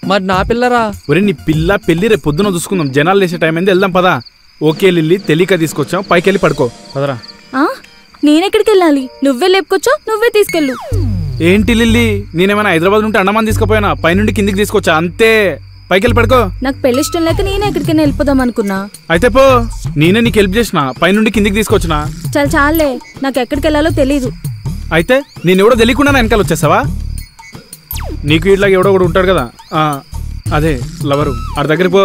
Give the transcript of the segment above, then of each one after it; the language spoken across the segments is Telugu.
మరి నా పిల్లరా? ఒరే నీ పిల్ల పెళ్లి రేపు పొద్దున చూసుకుందాం. జనాలు వేసే టైం అయింది, వెళ్దాం పదా. ఓకే లిల్లీ, తెలియక తీసుకొచ్చాం, పైకి వెళ్ళి పడుకో పదరా. నేనెక్కడికి వెళ్ళాలి? నువ్వే లేపుకొచ్చా, నువ్వే తీసుకెళ్ళు. ఏంటి లిల్లీ, నేనేమైనా హైదరాబాద్ నుండి అండమాన్ తీసుకుపోయినా? పైనుండి కిందికి తీసుకొచ్చా అంతే. పైకి వెళ్ళి పడుకో. నాకు పెళ్లి ఇష్టం లేక నేనే ఎక్కడికైనా వెళ్ళిపోదాం అనుకున్నా. అయితే పో, నేనే నీకు హెల్ప్ చేసిన, పైనుండి కిందికి తీసుకొచ్చిన. చాలే, నాకు ఎక్కడికి వెళ్ళాలో తెలీదు. అయితే నేను ఎవడో తెలియకుండా వెనకాల వచ్చేసావా? నీకు ఇట్లాగ ఎవడో కూడా ఉంటాడు కదా, అదే లవరు, ఆడి దగ్గరికి పో.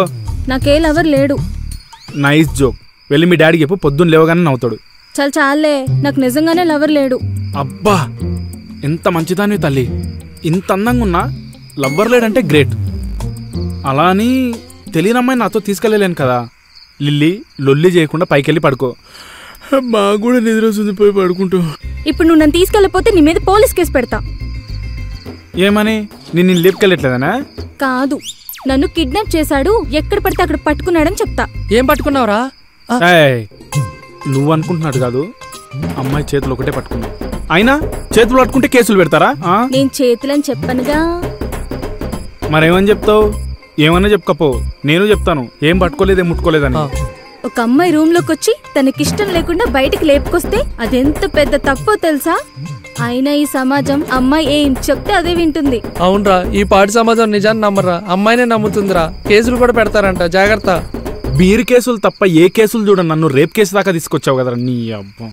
నాకే లవర్ లేడు. Nice joke. వెళ్ళి మీ డాడీకి చెప్పు, పొద్దున్న లేవగానే నవ్వుతాడు. చాలే, నాకు నిజంగానే లవర్ లేడు. అబ్బా, ఎంత మంచిదాన్ని తల్లి. ఇంత అందంగా ఉన్నా లవ్వర్ లేడంటే గ్రేట్. అలా అని తెలియని అమ్మాయి నాతో తీసుకెళ్ళలేను కదా. లిల్లీ, లొల్లి చేయకుండా పైకి వెళ్ళి పడుకో. మాకు కూడా నిద్ర వస్తుంది, పోయి పడుకుంటూ. ఇప్పుడు నువ్వు నన్ను తీసుకెళ్ళిపోతే నీ మీద పోలీస్ కేసు పెడతా. ఏమని? నేను లేపుకెళ్ళట్లేదనా? కాదు, నన్ను కిడ్నాప్ చేశాడు, ఎక్కడ పడితే అక్కడ పట్టుకున్నాడని చెప్తా. ఏం పట్టుకున్నావురా? నువ్వు అనుకుంటున్నాడు కాదు, అమ్మాయి చేతులు ఒకటే పట్టుకున్నావు. అయినా చేతులు పట్టుకుంటే కేసులు పెడతారా? నేను చేతులని చెప్పనుగా. మరేమని చెప్తావు? ఏమన్నా చెప్పుకపో, నేను చెప్తాను ఏం పట్టుకోలేదే ముట్టుకోలేదని. ఒక అమ్మాయి రూమ్ లోకి వచ్చి తనకిష్టం లేకుండా బయటికి లేపుకొస్తే అదెంత పెద్ద తప్పో తెలుసా? అయినా ఈ సమాజం అమ్మాయి ఏం చెప్తే అదే వింటుంది. అవునరా, ఈ పాటి సమాజం నిజాన్ని నమ్మరా, అమ్మాయినే నమ్ముతుందిరా. కేసులు కూడా పెడతారంట, జాగ్రత్త. బీర్ కేసులు తప్ప ఏ కేసులు చూడ, నన్ను రేప్ కేసు దాకా తీసుకొచ్చావు కదరా నీ అబ్బా.